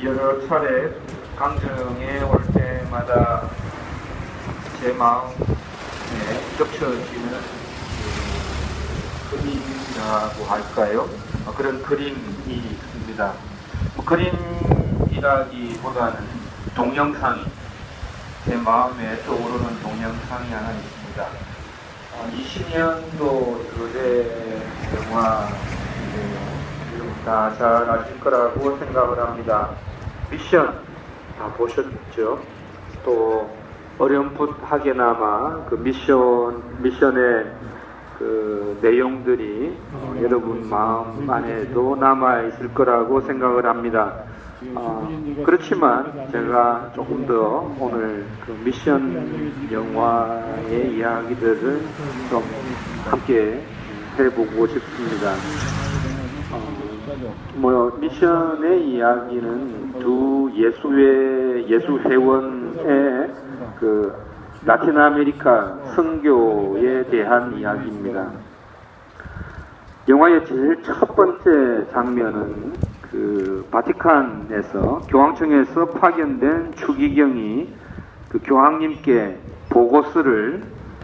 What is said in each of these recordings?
여러 차례 강정에 올 때마다 제 마음에 겹쳐지는 그림이라고 할까요? 그런 그림이 있습니다. 그림이라기보다는 동영상이 제 마음에 떠오르는 동영상이 하나 있습니다. 20년도 의뢰 영화 여러분 다 잘 아실 거라고 생각을 합니다. 미션 다 보셨죠? 또 어렴풋하게나마 그 미션의 그 내용들이 여러분 마음 안에도 남아 있을 거라고 생각을 합니다. 그렇지만 제가 조금 더 오늘 그 미션 영화의 이야기들을 좀 함께 해보고 싶습니다. 미션의 이야기는 두 예수 회원의 그 라틴 아메리카 선교에 대한 이야기입니다. 영화의 제일 첫 번째 장면은 그 바티칸에서 교황청에서 파견된 추기경이 그 교황님께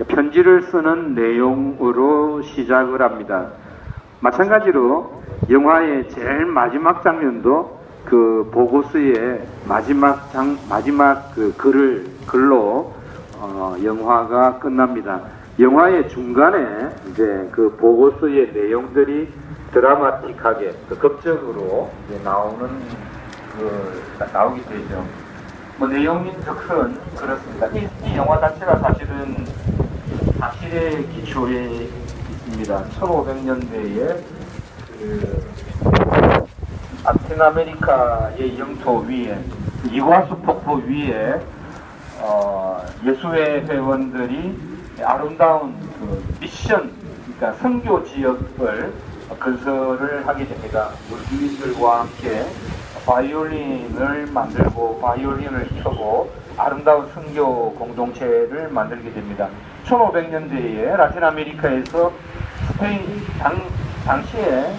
편지를 쓰는 내용으로 시작을 합니다. 마찬가지로 영화의 제일 마지막 장면도 그 보고서의 마지막 그 글로 영화가 끝납니다. 영화의 중간에 이제 그 보고서의 내용들이 드라마틱하게 극적으로 이제 나오게 되죠. 내용인즉슨 그렇습니다. 이 영화 자체가 사실은 사실의 기초에 있습니다. 1500년대에 그 라틴 아메리카의 영토 위에 이과수 폭포 위에 예수회 회원들이 아름다운 그 미션, 그러니까 선교 지역을 건설을 하게 됩니다. 주민들과 함께 바이올린을 만들고 바이올린을 켜고 아름다운 선교 공동체를 만들게 됩니다. 1500년대에 라틴 아메리카에서 스페인 당시에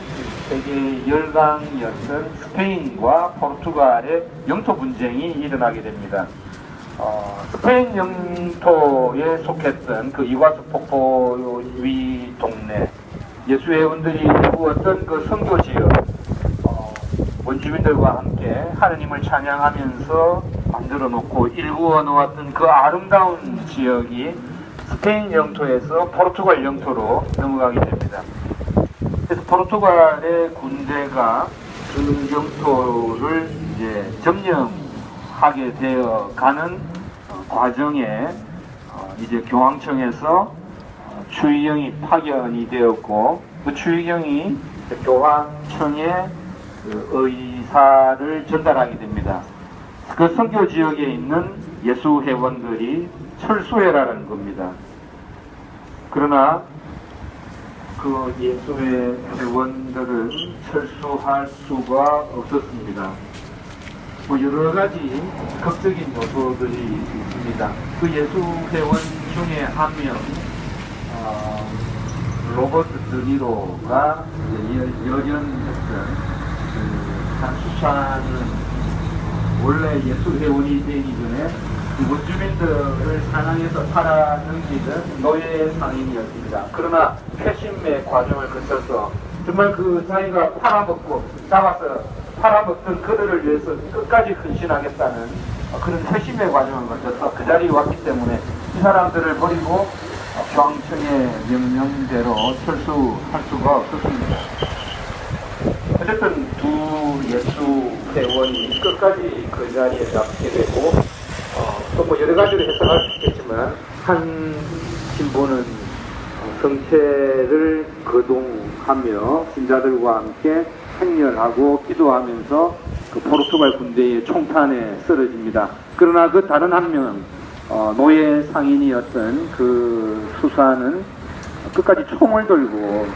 세계 열강이었던 스페인과 포르투갈의 영토 분쟁이 일어나게 됩니다. 스페인 영토에 속했던 그 이과수 폭포 위 동네 예수회원들이 이루었던 그 선교 지역 원주민들과 함께 하느님을 찬양하면서 만들어 놓고 일구어 놓았던 그 아름다운 지역이 스페인 영토에서 포르투갈 영토로 넘어가게 됩니다. 그래서 포르투갈의 군대가 그 영토를 이제 점령하게 되어 가는 과정에 이제 교황청에서 추의경이 파견이 되었고 그 추의경이 교황청에 그 의사를 전달하게 됩니다. 그 선교 지역에 있는 예수 회원들이 철수해라는 겁니다. 그러나 그 예수의 회원들은 철수할 수가 없었습니다. 여러 가지 극적인 요소들이 있습니다. 그 예수 회원 중에 한 명, 로버트 드니로가 열연했던 한 수사는 원래 예수 회원이 되기 전에 원주민들을 사냥해서 팔아넘기던 노예 상인이었습니다. 그러나 회심의 과정을 거쳐서 정말 그 자기가 잡아서 팔아먹던 그들을 위해서 끝까지 헌신하겠다는 그런 회심의 과정을 거쳐서 그 자리에 왔기 때문에 이 사람들을 버리고 교황청의 명령대로 철수할 수가 없었습니다. 어쨌든 두 예수 회원이 끝까지 그 자리에 남게 되고 또 여러 가지로 해석할 수 있겠지만 한 신부는 성체를 거동하며 신자들과 함께 행렬하고 기도하면서 그 포르투갈 군대의 총탄에 쓰러집니다. 그러나 그 다른 한 명 노예 상인이었던 그 수사는 끝까지 총을 들고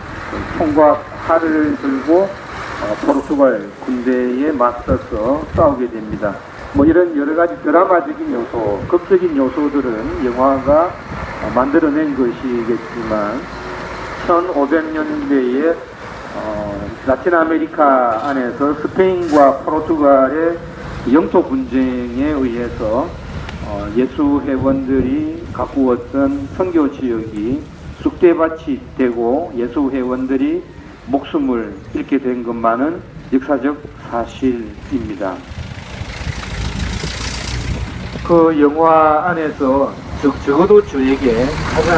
총과 칼을 들고 포르투갈 군대에 맞서서 싸우게 됩니다. 이런 여러 가지 드라마적인 요소, 극적인 요소들은 영화가 만들어낸 것이겠지만 1500년대에 라틴 아메리카 안에서 스페인과 포르투갈의 영토 분쟁에 의해서 예수 회원들이 가꾸었던 선교 지역이 쑥대밭이 되고 예수 회원들이 목숨을 잃게 된 것만은 역사적 사실입니다. 그 영화 안에서 적어도 저에게 가장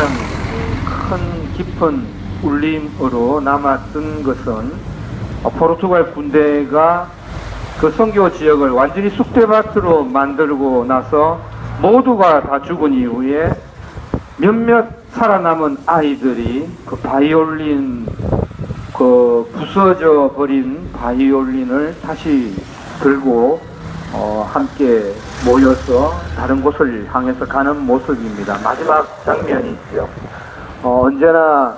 큰 깊은 울림으로 남았던 것은 포르투갈 군대가 그 선교 지역을 완전히 쑥대밭으로 만들고 나서 모두가 다 죽은 이후에 몇몇 살아남은 아이들이 그 바이올린, 그 부서져 버린 바이올린을 다시 들고 함께 모여서 다른 곳을 향해서 가는 모습입니다. 마지막 장면이죠. 언제나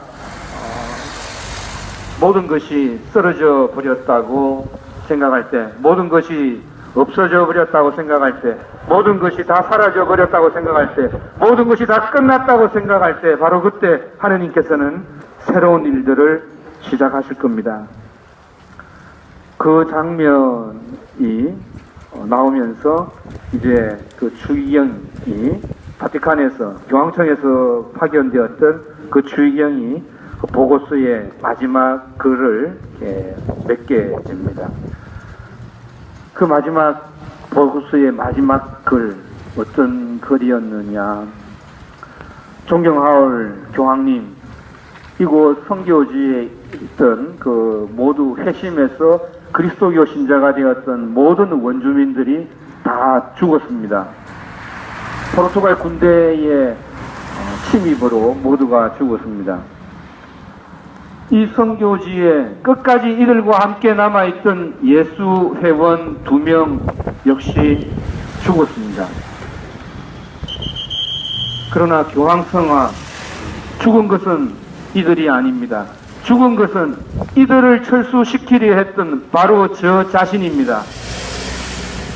모든 것이 쓰러져 버렸다고 생각할 때, 모든 것이 없어져 버렸다고 생각할 때, 모든 것이 다 사라져 버렸다고 생각할 때, 모든 것이 다 끝났다고 생각할 때, 바로 그때 하느님께서는 새로운 일들을 시작하실 겁니다. 그 장면이 나오면서 이제 그 추기경이 바티칸에서, 교황청에서 파견되었던 그 추기경이 그 보고서의 마지막 글을 맺게 됩니다. 그 마지막 보고서의 마지막 글, 어떤 글이었느냐. 존경하올 교황님, 이곳 선교지에 있던 그 모두 회심해서 그리스도교 신자가 되었던 모든 원주민들이 다 죽었습니다. 포르투갈 군대의 침입으로 모두가 죽었습니다. 이 선교지에 끝까지 이들과 함께 남아있던 예수 회원 2명 역시 죽었습니다. 그러나 교황성화, 죽은 것은 이들이 아닙니다. 죽은 것은 이들을 철수시키려 했던 바로 저 자신입니다.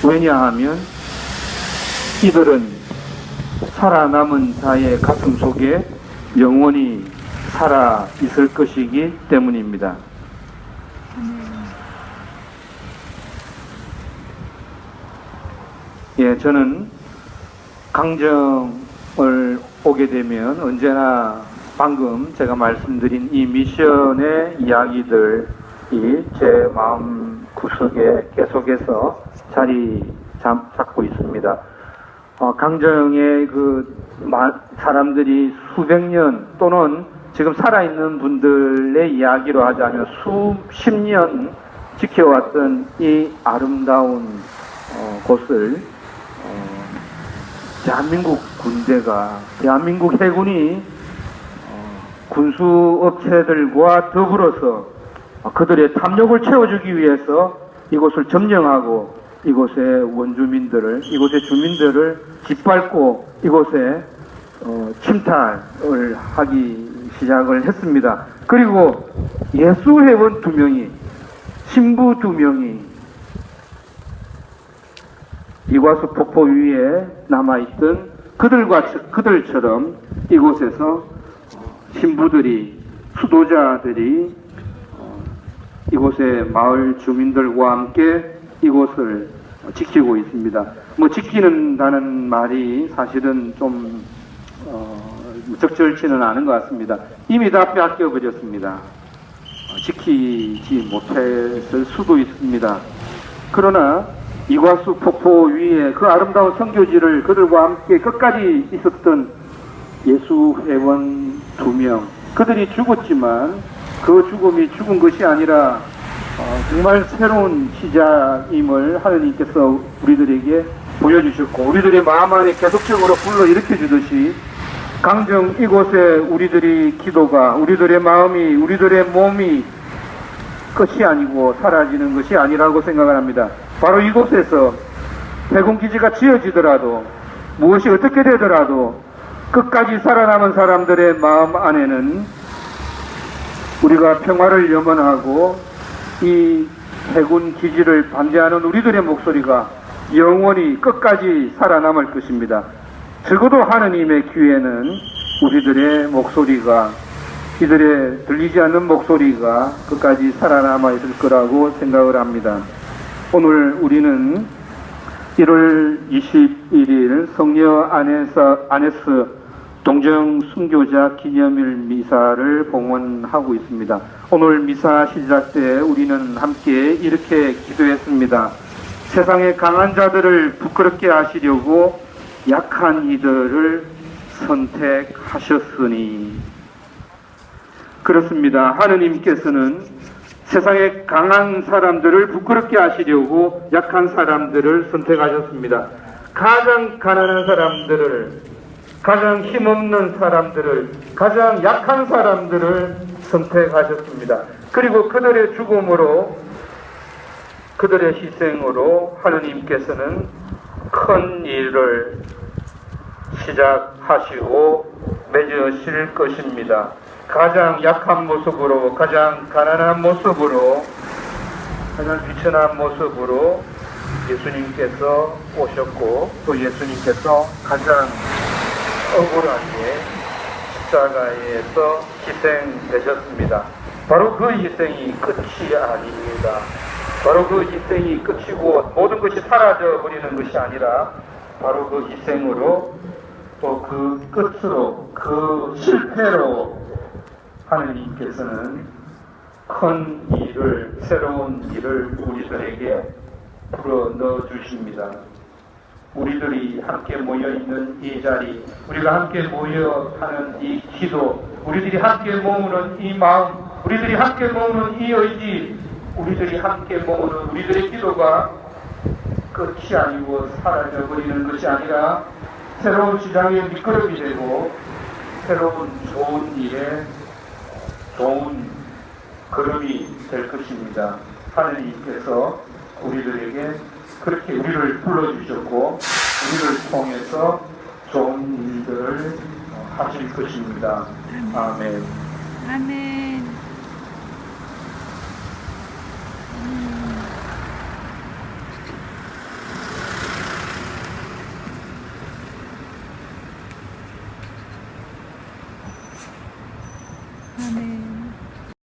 왜냐하면 이들은 살아남은 자의 가슴 속에 영원히 살아 있을 것이기 때문입니다. 예, 저는 강정을 오게 되면 언제나 방금 제가 말씀드린 이 미션의 이야기들이 제 마음 구석에 계속해서 자리 잡고 있습니다. 강정의 그 사람들이 수백 년 또는 지금 살아있는 분들의 이야기로 하자면 수십 년 지켜왔던 이 아름다운 곳을 대한민국 군대가, 대한민국 해군이 군수업체들과 더불어서 그들의 탐욕을 채워주기 위해서 이곳을 점령하고 이곳의 원주민들을, 이곳의 주민들을 짓밟고 이곳에 침탈을 하기 시작을 했습니다. 그리고 예수 회원 2명이, 신부 2명이 이과수 폭포 위에 남아있던 그들처럼 이곳에서 신부들이, 수도자들이 이곳의 마을 주민들과 함께 이곳을 지키고 있습니다. 뭐 지키는다는 말이 사실은 좀 적절치는 않은 것 같습니다. 이미 다 빼앗겨버렸습니다. 지키지 못했을 수도 있습니다. 그러나 이과수 폭포 위에 그 아름다운 선교지를 그들과 함께 끝까지 있었던 예수 회원 2명, 그들이 죽었지만 그 죽음이 죽은 것이 아니라 정말 새로운 시작임을 하느님께서 우리들에게 보여주셨고, 우리들의 마음 안에 계속적으로 불러일으켜 주듯이 강정 이곳에 우리들의 기도가, 우리들의 마음이, 우리들의 몸이 끝이 아니고 사라지는 것이 아니라고 생각을 합니다. 바로 이곳에서 해군기지가 지어지더라도, 무엇이 어떻게 되더라도 끝까지 살아남은 사람들의 마음 안에는 우리가 평화를 염원하고 이 해군기지를 반대하는 우리들의 목소리가 영원히 끝까지 살아남을 것입니다. 적어도 하느님의 귀에는 우리들의 목소리가, 이들의 들리지 않는 목소리가 끝까지 살아남아 있을 거라고 생각을 합니다. 오늘 우리는 1월 21일 성녀 아네스 동정 순교자 기념일 미사를 봉헌하고 있습니다. 오늘 미사 시작 때 우리는 함께 이렇게 기도했습니다. 세상의 강한 자들을 부끄럽게 하시려고 약한 이들을 선택하셨으니. 그렇습니다. 하느님께서는 세상의 강한 사람들을 부끄럽게 하시려고 약한 사람들을 선택하셨습니다. 가장 가난한 사람들을, 가장 힘없는 사람들을, 가장 약한 사람들을 선택하셨습니다. 그리고 그들의 죽음으로, 그들의 희생으로 하느님께서는 큰 일을 시작하시고 맺으실 것입니다. 가장 약한 모습으로, 가장 가난한 모습으로, 가장 비천한 모습으로 예수님께서 오셨고, 또 예수님께서 가장 억울하게 십자가에서 희생되셨습니다. 바로 그 희생이 끝이 아닙니다. 바로 그 희생이 끝이고 모든 것이 사라져 버리는 것이 아니라 바로 그 희생으로 또 그 끝으로, 그 실패로 하느님께서는 큰 일을, 새로운 일을 우리들에게 불어 넣어 주십니다. 우리들이 함께 모여 있는 이 자리, 우리가 함께 모여 하는 이 기도, 우리들이 함께 모으는 이 마음, 우리들이 함께 모으는 이 의지, 우리들이 함께 모으는 우리들의 기도가 끝이 아니고 사라져 버리는 것이 아니라 새로운 시장의 밑거름이 되고 새로운 좋은 일에 좋은 걸음이 될 것입니다. 하느님께서 우리들에게 그렇게 우리를 불러주셨고 우리를 통해서 좋은 일들을 하실 것입니다. 아멘. 아멘.